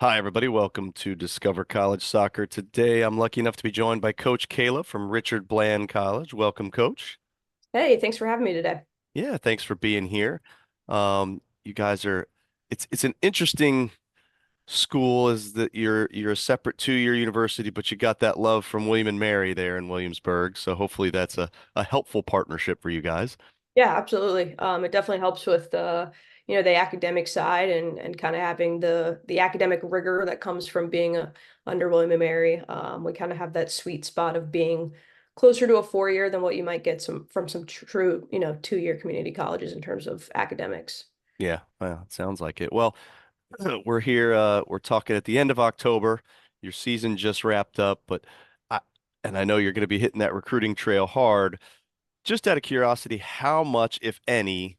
Hi, everybody. Welcome to Discover College Soccer. Today, I'm lucky enough to be joined by Coach Kayla from Richard Bland College. Welcome, Coach. Hey, thanks for having me today. Yeah, thanks for being here. You guys are, it's an interesting school is that you're a separate two-year university, but you got that love from William and Mary there in Williamsburg. So hopefully that's a helpful partnership for you guys. Yeah, absolutely. It definitely helps with the academic side and kind of having the academic rigor that comes from being under William and Mary. We kind of have that sweet spot of being closer to a 4-year than what you might get from some true, 2-year community colleges in terms of academics. Yeah, well, it sounds like it. Well, we're here, we're talking at the end of October. Your season just wrapped up, but I and I know you're going to be hitting that recruiting trail hard. Just out of curiosity, how much, if any,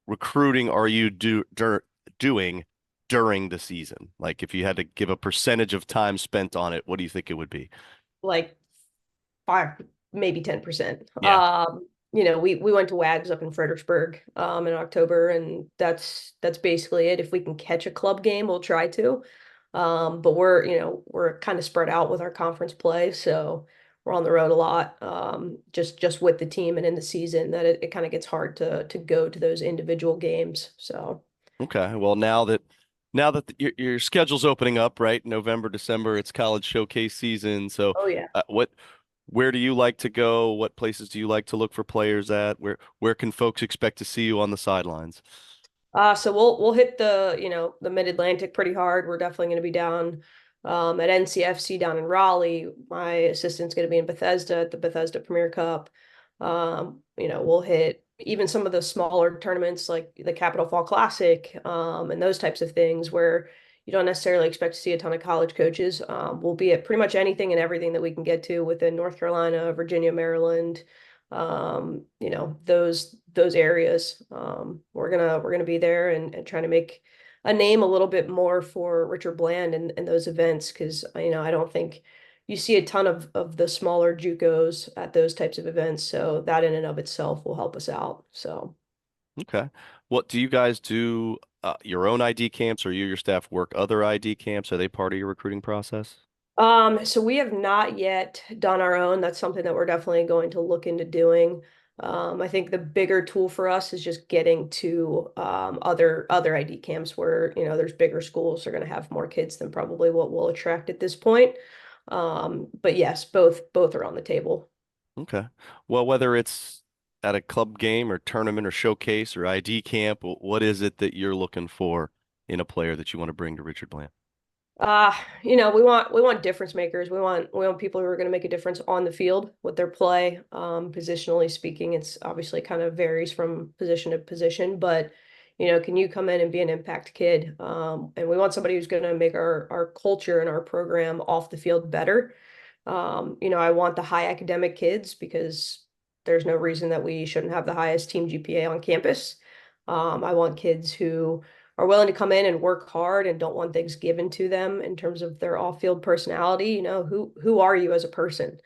recruiting are you doing during the season? Like if you had to give a percentage of time spent on it, what do you think it would be? Like 5, maybe 10%. Yeah. We went to WAGs up in Fredericksburg in October, and that's basically it. If we can catch a club game, we'll try to. But we're kind of spread out with our conference play, so we're on the road a lot. Just with the team and in the season, that it kind of gets hard to go to those individual games. So, Okay. Well, now that your schedule's opening up, right? November, December, it's college showcase season. So, oh yeah. what where do you like to go? What places do you like to look for players at? Where can folks expect to see you on the sidelines? So we'll hit the Mid-Atlantic pretty hard. We're definitely going to be down at NCFC down in Raleigh. My assistant's going to be in Bethesda at the Bethesda Premier Cup. We'll hit even some of the smaller tournaments like the Capital Fall Classic, and those types of things where you don't necessarily expect to see a ton of college coaches. We'll be at pretty much anything and everything that we can get to within North Carolina, Virginia, Maryland, those areas. We're gonna be there and trying to make a name a little bit more for Richard Bland and those events, because I don't think you see a ton of the smaller JUCOs at those types of events. So that in and of itself will help us out. So Okay. What do you guys do? Your own ID camps, or you your staff work other ID camps? Are they part of your recruiting process? so we have not yet done our own. That's something that we're definitely going to look into doing. I think the bigger tool for us is just getting to other ID camps where, there's bigger schools are going to have more kids than probably what we'll attract at this point. But yes, both are on the table. Okay. Well, whether it's at a club game or tournament or showcase or ID camp, what is it that you're looking for in a player that you want to bring to Richard Bland? Uh, we want difference makers. We want people who are going to make a difference on the field with their play. Positionally speaking, it's obviously kind of varies from position to position, but can you come in and be an impact kid? And we want somebody who's going to make our culture and our program off the field better. I want the high academic kids because there's no reason that we shouldn't have the highest team GPA on campus. I want kids who are willing to come in and work hard and don't want things given to them in terms of their off-field personality. Who are you as a person?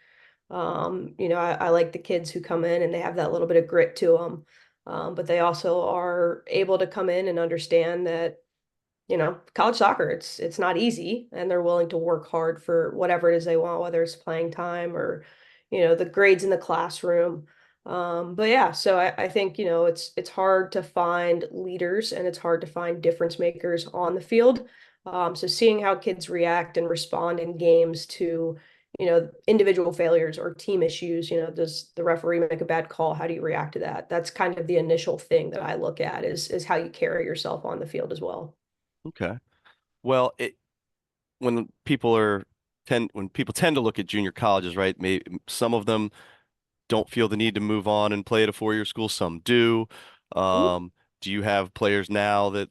I like the kids who come in and they have that little bit of grit to them, but they also are able to come in and understand that college soccer, it's not easy, and they're willing to work hard for whatever it is they want, whether it's playing time or, the grades in the classroom. But yeah, so I think, it's hard to find leaders and it's hard to find difference makers on the field. So seeing how kids react and respond in games to, individual failures or team issues, does the referee make a bad call? How do you react to that? That's kind of the initial thing that I look at is how you carry yourself on the field as well. Okay. Well, when people tend to look at junior colleges, right? Some of them don't feel the need to move on and play at a four-year school. Some do. Um, do you have players now that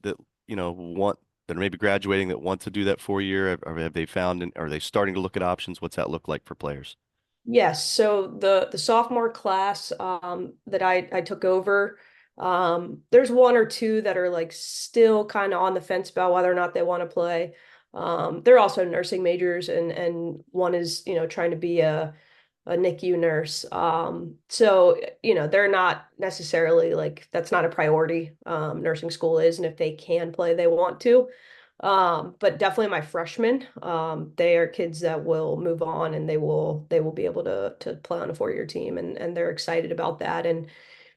want that are maybe graduating that want to do that 4 year? Or have they found and are they starting to look at options? What's that look like for players? Yes, so the sophomore class that I took over, there's one or two that are like still kind of on the fence about whether or not they want to play. They're also nursing majors, and one is trying to be a NICU nurse. So they're not necessarily like that's not a priority. Nursing school is, and if they can play, they want to. But definitely my freshmen, they are kids that will move on and they will be able to play on a 4-year team and they're excited about that. And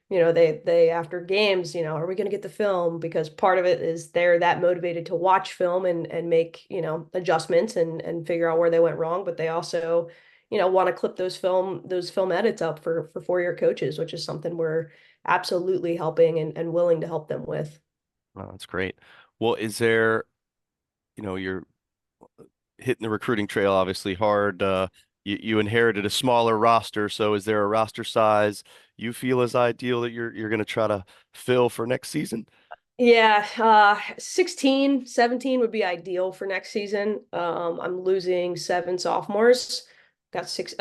they after games, are we going to get the film? Because part of it is they're that motivated to watch film and make, adjustments and figure out where they went wrong, but they also, want to clip those film edits up for 4-year coaches, which is something we're absolutely helping and willing to help them with. Wow, that's great. Well, is there, you're hitting the recruiting trail obviously hard. You inherited a smaller roster, so is there a roster size you feel is ideal that you're going to try to fill for next season? Yeah, 16, 17 would be ideal for next season. I'm losing 7 sophomores. Got six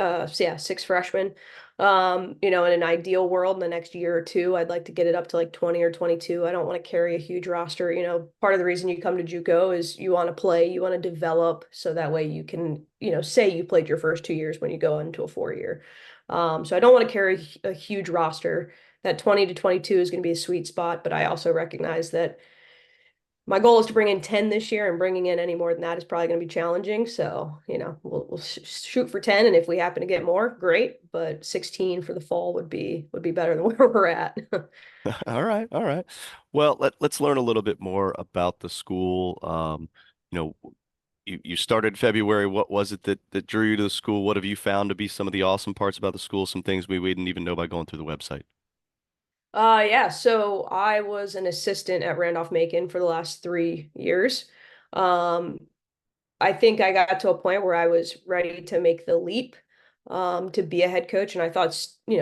freshmen. In an ideal world in the next year or two, I'd like to get it up to like 20 or 22. I don't want to carry a huge roster. Part of the reason you come to JUCO is you want to play, you want to develop, so that way you can, say you played your first 2 years when you go into a 4-year. So I don't want to carry a huge roster. That 20 to 22 is going to be a sweet spot, but I also recognize that my goal is to bring in 10 this year, and bringing in any more than that is probably going to be challenging. So, we'll shoot for 10, and if we happen to get more, great. But 16 for the fall would be better than where we're at. All right, all right. Well, let's learn a little bit more about the school. You know, you started February. What was it that drew you to the school? What have you found to be some of the awesome parts about the school? Some things we didn't even know by going through the website. Yeah, so I was an assistant at Randolph-Macon for the last 3 years. Um, I think I got to a point where I was ready to make the leap to be a head coach. And I thought,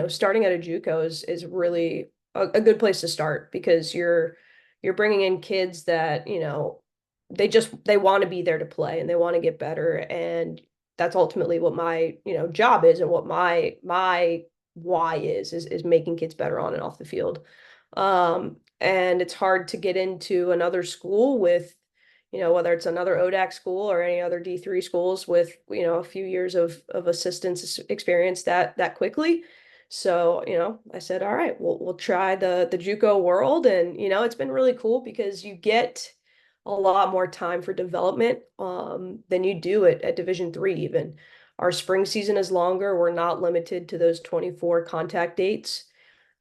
starting at a JUCO is really a good place to start, because you're bringing in kids that, they want to be there to play and they want to get better. And that's ultimately what my, job is, and what my why is making kids better on and off the field. And it's hard to get into another school with, whether it's another ODAC school or any other D3 schools with, a few years of assistance experience that quickly. So, I said, all right, we'll try the JUCO world. And, it's been really cool because you get a lot more time for development than you do at Division 3 even. Our spring season is longer. We're not limited to those 24 contact dates.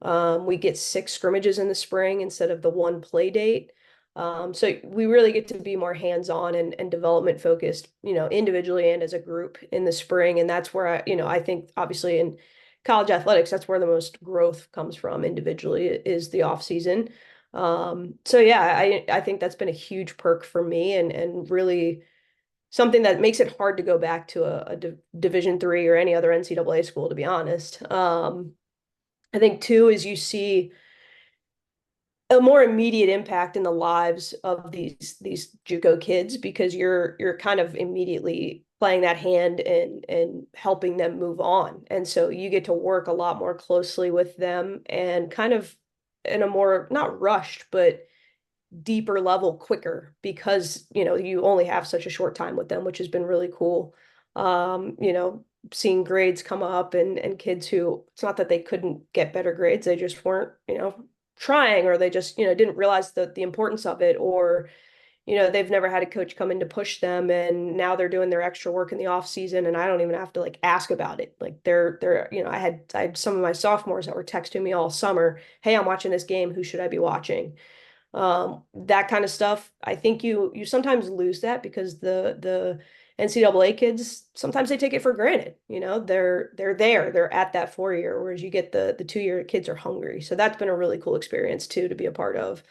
We get 6 scrimmages in the spring instead of the one play date. So we really get to be more hands-on and development focused, individually and as a group in the spring. And that's where I think obviously in college athletics, that's where the most growth comes from individually, is the off season. So yeah, I think that's been a huge perk for me, and really something that makes it hard to go back to a Division 3 or any other NCAA school, to be honest. I think too is you see a more immediate impact in the lives of these JUCO kids, because you're kind of immediately playing that hand and helping them move on. And so you get to work a lot more closely with them, and kind of in a more, not rushed, but deeper level quicker, because you only have such a short time with them, which has been really cool. Seeing grades come up, and kids who, it's not that they couldn't get better grades, they just weren't trying, or they just didn't realize the importance of it, or they've never had a coach come in to push them, and now they're doing their extra work in the off season, and I don't even have to like ask about it. Like they're I had some of my sophomores that were texting me all summer, hey, I'm watching this game, who should I be watching? That kind of stuff. I think you sometimes lose that, because the NCAA kids, sometimes they take it for granted. They're at that 4-year, whereas you get the 2-year kids are hungry. So that's been a really cool experience too, to be a part of,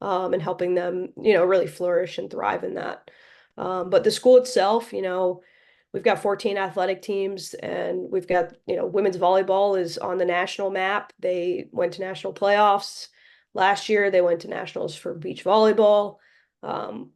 and helping them, really flourish and thrive in that. But the school itself, we've got 14 athletic teams, and we've got, women's volleyball is on the national map. They went to national playoffs. Last year, they went to nationals for beach volleyball.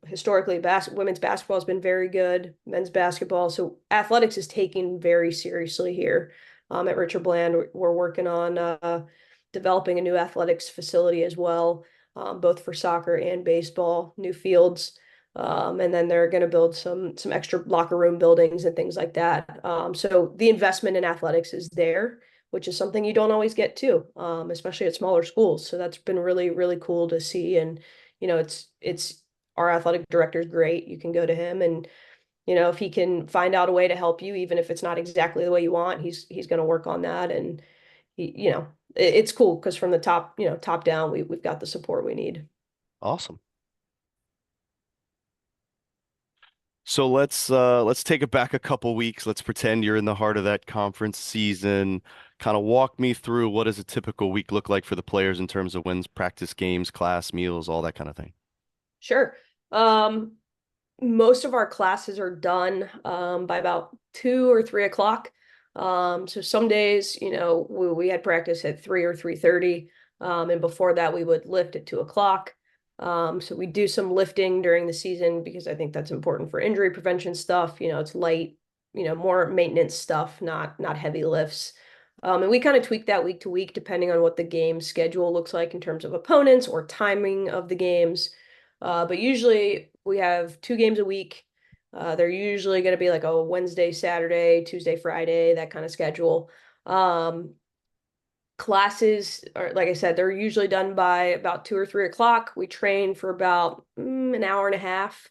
Historically, women's basketball has been very good, men's basketball. So athletics is taken very seriously here. At Richard Bland, we're working on developing a new athletics facility as well, both for soccer and baseball, new fields. And then they're going to build some extra locker room buildings and things like that. So the investment in athletics is there, which is something you don't always get to, especially at smaller schools. So that's been really, really cool to see. And, it's our athletic director is great. You can go to him and, if he can find out a way to help you, even if it's not exactly the way you want, he's going to work on that. And it's cool because from the top, top down, we've got the support we need. Awesome. So let's take it back a couple weeks. Let's pretend you're in the heart of that conference season. Kind of walk me through what does a typical week look like for the players in terms of wins, practice, games, class, meals, all that kind of thing. Sure. Most of our classes are done by about 2 or 3 o'clock. So some days, we had practice at 3 or 3:30. And before that, we would lift at 2 o'clock. So we do some lifting during the season because I think that's important for injury prevention stuff. It's light, more maintenance stuff, not heavy lifts. And we kind of tweak that week to week depending on what the game schedule looks like in terms of opponents or timing of the games. But usually we have 2 games a week. They're usually going to be like a Wednesday, Saturday, Tuesday, Friday, that kind of schedule. Classes are, like I said, they're usually done by about 2 or 3 o'clock. We train for about an hour and a half,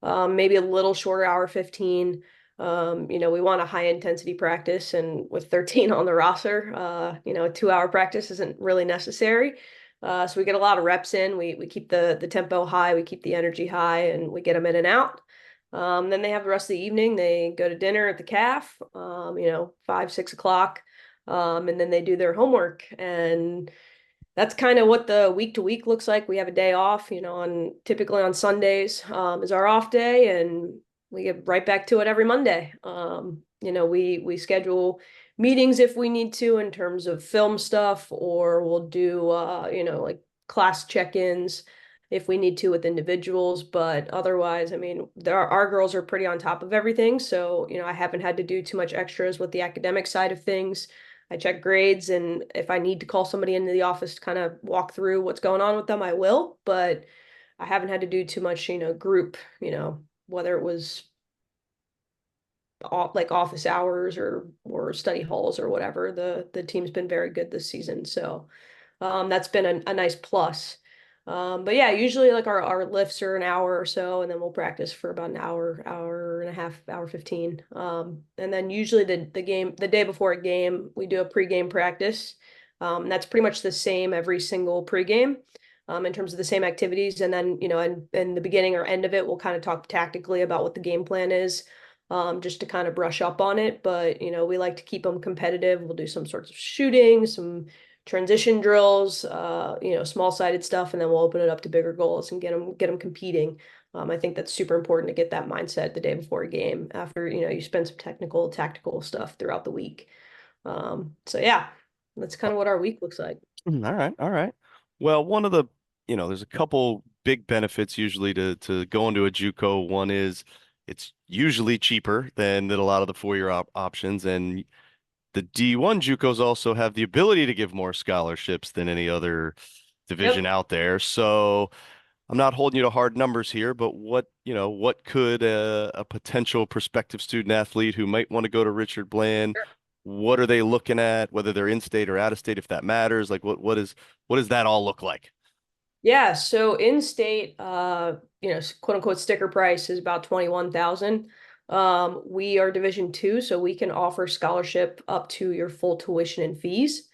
maybe a little shorter, hour 15. We want a high intensity practice, and with 13 on the roster, a 2 hour practice isn't really necessary. So we get a lot of reps in. We keep the tempo high, we keep the energy high, and we get them in and out. Then they have the rest of the evening. They go to dinner at the calf, 5, 6 o'clock, and then they do their homework. And that's kind of what the week to week looks like. We have a day off, on typically on Sundays is our off day, and we get right back to it every Monday. We schedule meetings if we need to in terms of film stuff, or we'll do like class check-ins if we need to with individuals. But otherwise, I mean, our girls are pretty on top of everything. So, I haven't had to do too much extras with the academic side of things. I check grades, and if I need to call somebody into the office to kind of walk through what's going on with them, I will. But I haven't had to do too much, group, whether it was like office hours or study halls or whatever. The team's been very good this season, so that's been a nice plus. But yeah, usually like our lifts are an hour or so, and then we'll practice for about an hour, hour and a half, hour 15. And then usually the day before a game, we do a pregame practice. That's pretty much the same every single pregame. In terms of the same activities, and then in the beginning or end of it, we'll kind of talk tactically about what the game plan is, just to kind of brush up on it. But we like to keep them competitive. We'll do some sorts of shooting, some transition drills, small-sided stuff, and then we'll open it up to bigger goals and get them competing. I think that's super important to get that mindset the day before a game after, you spend some technical, tactical stuff throughout the week. So yeah, that's kind of what our week looks like. All right, all right. Well, one of the, there's a couple big benefits usually to going to a JUCO. One is it's usually cheaper than a lot of the 4-year options, and the D1 JUCOs also have the ability to give more scholarships than any other division Yep. out there. So I'm not holding you to hard numbers here, but what could a potential prospective student athlete who might want to go to Richard Bland, what are they looking at, whether they're in state or out of state, if that matters? Like what does that all look like? Yeah, so in state, quote unquote sticker price is about 21,000. We are Division II, so we can offer scholarship up to your full tuition and fees.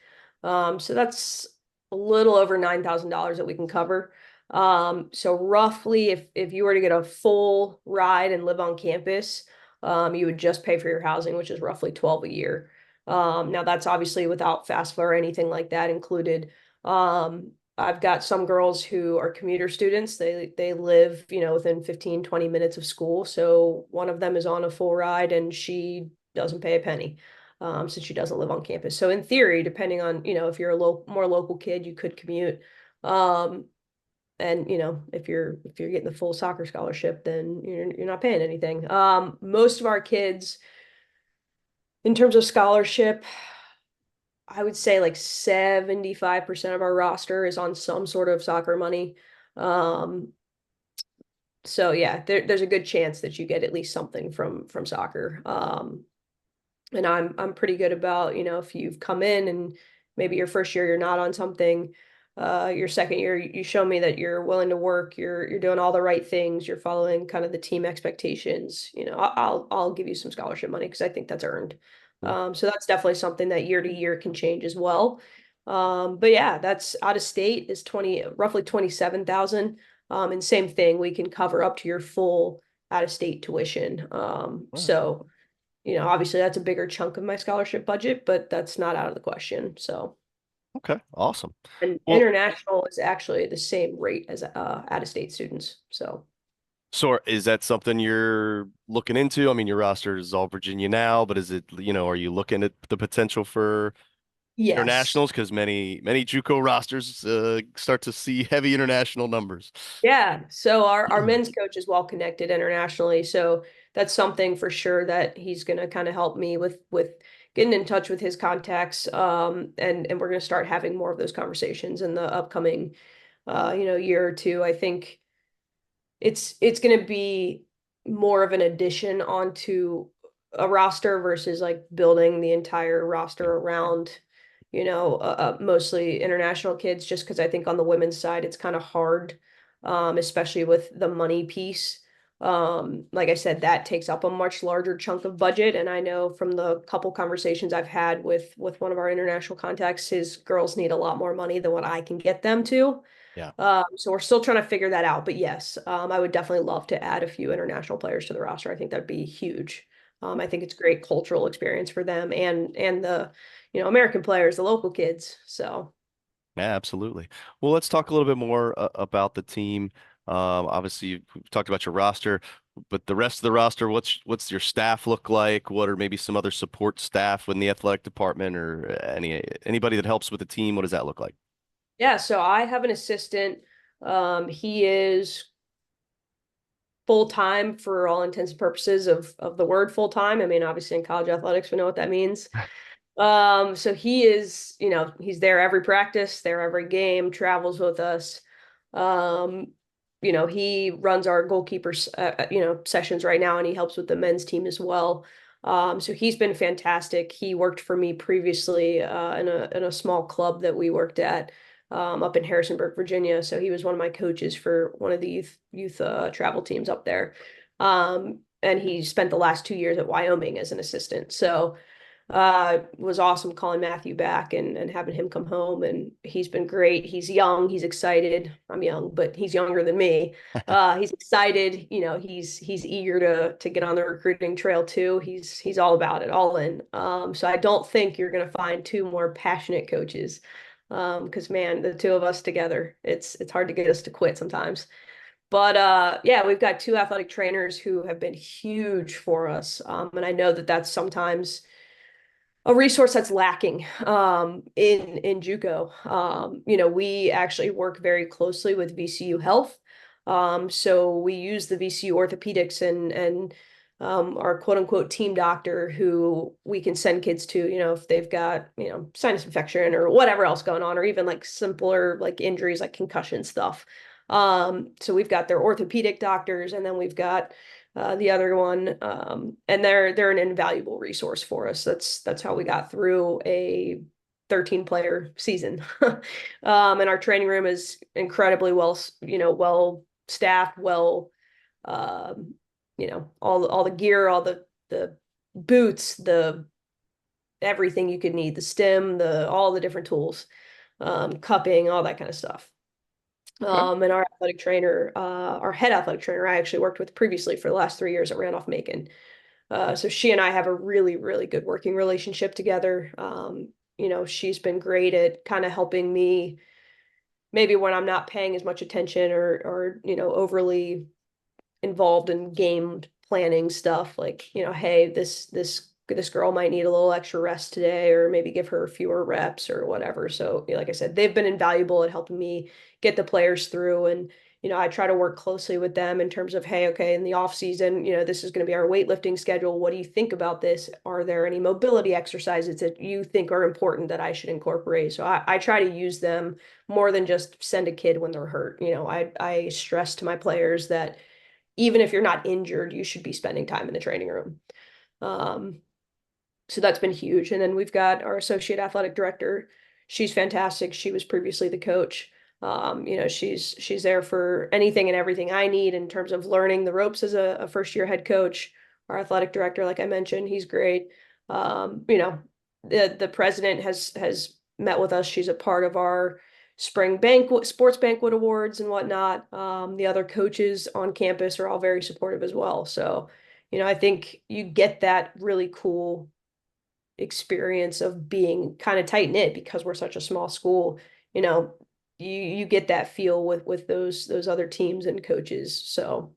So that's a little over $9,000 that we can cover. So roughly, if you were to get a full ride and live on campus, you would just pay for your housing, which is roughly 12 a year. Now that's obviously without FAFSA or anything like that included. I've got some girls who are commuter students. They live, within 15, 20 minutes of school. So one of them is on a full ride and she doesn't pay a penny, since she doesn't live on campus. So in theory, depending on, if you're a more local kid, you could commute. And if you're getting the full soccer scholarship, then you're not paying anything. Most of our kids, in terms of scholarship, I would say like 75% of our roster is on some sort of soccer money. Um, so yeah, there's a good chance that you get at least something from soccer. And I'm pretty good about, if you've come in and maybe your first year you're not on something, Your second year, you show me that you're willing to work, you're doing all the right things, you're following kind of the team expectations. I'll give you some scholarship money because I think that's earned. Cool. So that's definitely something that year to year can change as well. But yeah, that's out of state is roughly 27,000. And same thing, we can cover up to your full out of state tuition. Wow. So obviously that's a bigger chunk of my scholarship budget, but that's not out of the question. So. Okay. Awesome. And Well, international is actually the same rate as out-of-state students. So so is that something you're looking into? I mean, your roster is all Virginia now, but is it, are you looking at the potential for yes. internationals? Because many JUCO rosters start to see heavy international numbers. Yeah. So our men's coach is well connected internationally. So that's something for sure that he's gonna kind of help me with getting in touch with his contacts. And we're gonna start having more of those conversations in the upcoming year or two. I think it's going to be more of an addition onto a roster versus like building the entire roster Yeah. around, mostly international kids, just because I think on the women's side it's kind of hard, especially with the money piece. Like I said, that takes up a much larger chunk of budget, and I know from the couple conversations I've had with one of our international contacts, his girls need a lot more money than what I can get them to. Yeah. So we're still trying to figure that out. But yes, I would definitely love to add a few international players to the roster. I think that'd be huge. I think it's a great cultural experience for them and the, American players, the local kids. So Yeah, absolutely. Well, let's talk a little bit more about the team. Obviously, you've talked about your roster, but the rest of the roster, what's your staff look like? What are maybe some other support staff in the athletic department or anybody that helps with the team? What does that look like? yeah, so I have an assistant. He is full time for all intents and purposes of the word full time. I mean, obviously in college athletics, we know what that means. So he is, he's there every practice, there every game, travels with us. Um, he runs our goalkeepers, sessions right now, and he helps with the men's team as well. So he's been fantastic. He worked for me previously in a small club that we worked at up in Harrisonburg, Virginia. So he was one of my coaches for one of the youth travel teams up there. And he spent the last 2 years at Wyoming as an assistant. So was awesome calling Matthew back and having him come home, and he's been great. He's young, he's excited. I'm young, but he's younger than me. He's excited, he's eager to get on the recruiting trail too. He's all about it, all in. So I don't think you're gonna find two more passionate coaches. Because man, the two of us together, it's hard to get us to quit sometimes. But yeah, we've got two athletic trainers who have been huge for us. And I know that that's sometimes a resource that's lacking in JUCO. We actually work very closely with VCU Health. So we use the VCU orthopedics and our quote unquote team doctor who we can send kids to, if they've got, sinus infection or whatever else going on, or even like simpler like injuries like concussion stuff. So we've got their orthopedic doctors, and then we've got the other one, and they're an invaluable resource for us. That's how we got through a 13-player season. And our training room is incredibly well staffed, all the gear, all the boots, the everything you could need, the stem, the all the different tools, cupping, all that kind of stuff. Okay. And our head athletic trainer, I actually worked with previously for the last 3 years at Randolph Macon. So she and I have a really, really good working relationship together. She's been great at kind of helping me maybe when I'm not paying as much attention or overly involved in game planning stuff like hey, this girl might need a little extra rest today, or maybe give her fewer reps or whatever. So like I said, they've been invaluable at helping me get the players through. And I try to work closely with them in terms of, hey, okay, in the off season, this is going to be our weightlifting schedule. What do you think about this? Are there any mobility exercises that you think are important that I should incorporate? So I try to use them more than just send a kid when they're hurt. I stress to my players that even if you're not injured, you should be spending time in the training room. Um, so that's been huge. And then we've got our associate athletic director. she's fantastic. She was previously the coach. She's there for anything and everything I need in terms of learning the ropes as a first year head coach. Our athletic director, like I mentioned, he's great. The president has met with us. She's a part of our spring banquet, sports banquet awards and whatnot. The other coaches on campus are all very supportive as well. So, I think you get that really cool experience of being kind of tight knit because we're such a small school. You know, you get that feel with those other teams and coaches. So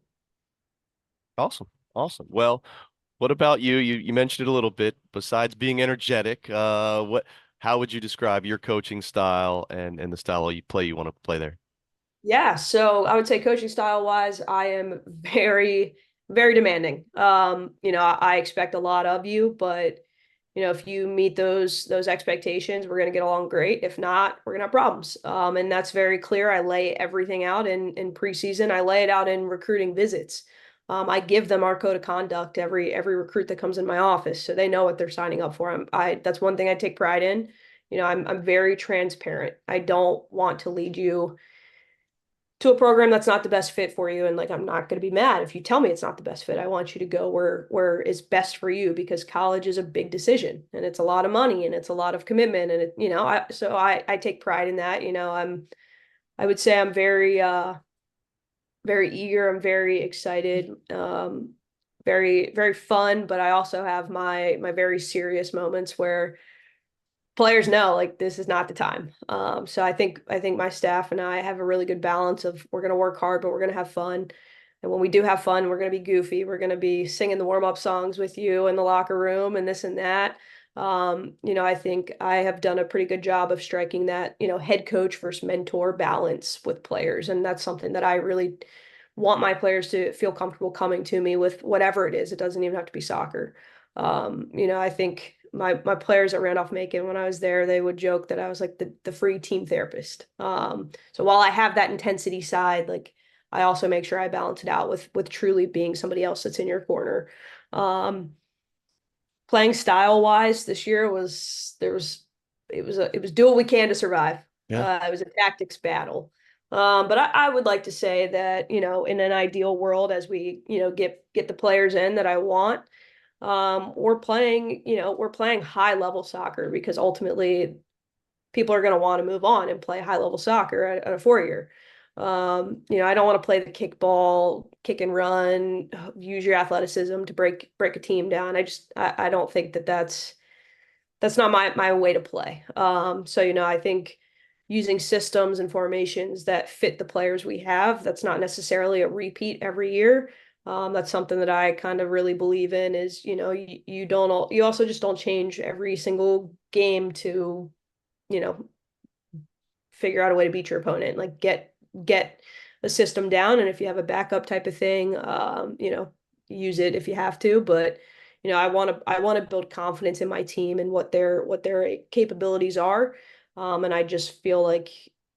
Awesome. Awesome. Well, what about you? You mentioned it a little bit. Besides being energetic, how would you describe your coaching style and the style you play you want to play there? yeah, so I would say coaching style wise, I am very, very demanding. I expect a lot of you, but if you meet those expectations, we're gonna get along great. If not, we're gonna have problems. And that's very clear. I lay everything out in preseason. I lay it out in recruiting visits. I give them our code of conduct every recruit that comes in my office, so they know what they're signing up for. That's one thing I take pride in. I'm very transparent. I don't want to lead you to a program that's not the best fit for you. And like, I'm not going to be mad if you tell me it's not the best fit. I want you to go where is best for you, because college is a big decision and it's a lot of money and it's a lot of commitment. And I take pride in that. I would say I'm very, very eager. I'm very excited. Very, very fun, but I also have my very serious moments where players know like this is not the time. So I think my staff and I have a really good balance of we're gonna work hard, but we're gonna have fun. And when we do have fun, we're gonna be goofy. We're gonna be singing the warm-up songs with you in the locker room and this and that. I think I have done a pretty good job of striking that, head coach versus mentor balance with players. And that's something that I really want my players to feel comfortable coming to me with whatever it is. It doesn't even have to be soccer. I think my players at Randolph-Macon, when I was there, they would joke that I was like the free team therapist. So while I have that intensity side, like I also make sure I balance it out with truly being somebody else that's in your corner. Um, Playing style wise this year it was do what we can to survive. Yeah. It was a tactics battle. But I would like to say that, in an ideal world, as we, get the players in that I want, we're playing high level soccer because ultimately people are going to want to move on and play high level soccer at a 4 year. I don't want to play the kickball, kick and run, use your athleticism to break a team down. I don't think that's not my way to play. I think using systems and formations that fit the players we have, that's not necessarily a repeat every year. That's something that I kind of really believe in is, you also just don't change every single game to, you know, figure out a way to beat your opponent. Like get a system down, and if you have a backup type of thing, use it if you have to. But I want to build confidence in my team and what their capabilities are. And I just feel like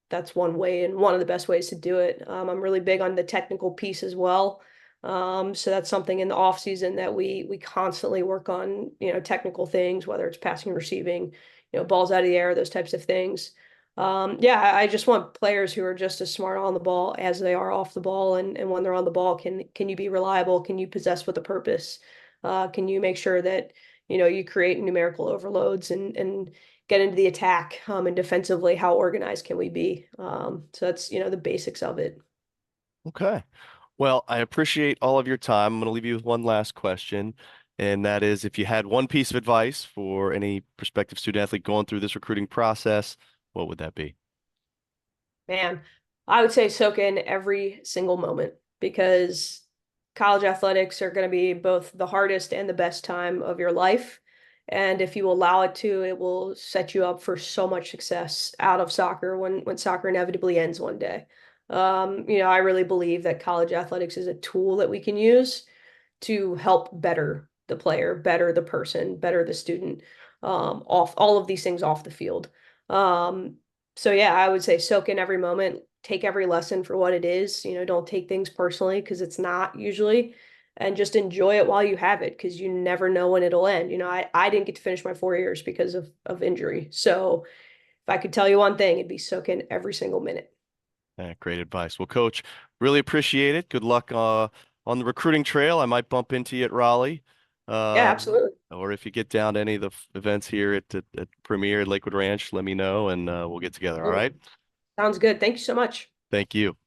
that's one way and one of the best ways to do it. I'm really big on the technical piece as well. So that's something in the off season that we constantly work on, technical things, whether it's passing, receiving, balls out of the air, those types of things. Yeah, I just want players who are just as smart on the ball as they are off the ball. And when they're on the ball, can you be reliable? Can you possess with a purpose? Can you make sure that, you create numerical overloads and get into the attack, and defensively, how organized can we be? So that's, the basics of it. Okay. Well, I appreciate all of your time. I'm going to leave you with one last question, and that is if you had one piece of advice for any prospective student athlete going through this recruiting process, what would that be? Man, I would say soak in every single moment because college athletics are going to be both the hardest and the best time of your life. And if you allow it to, it will set you up for so much success out of soccer when soccer inevitably ends one day. I really believe that college athletics is a tool that we can use to help better the player, better the person, better the student, off all of these things off the field. Um, so yeah, I would say soak in every moment, take every lesson for what it is. Don't take things personally because it's not usually, and just enjoy it while you have it because you never know when it'll end. I didn't get to finish my 4 years because of injury. So if I could tell you one thing, it'd be soak in every single minute. Great advice. Well, Coach, really appreciate it. Good luck on the recruiting trail. I might bump into you at Raleigh, Yeah, uh, absolutely. or if you get down to any of the events here at Premier at Lakewood Ranch, let me know and we'll get together. All Will do. right. Sounds good. Thank you so much. Thank you.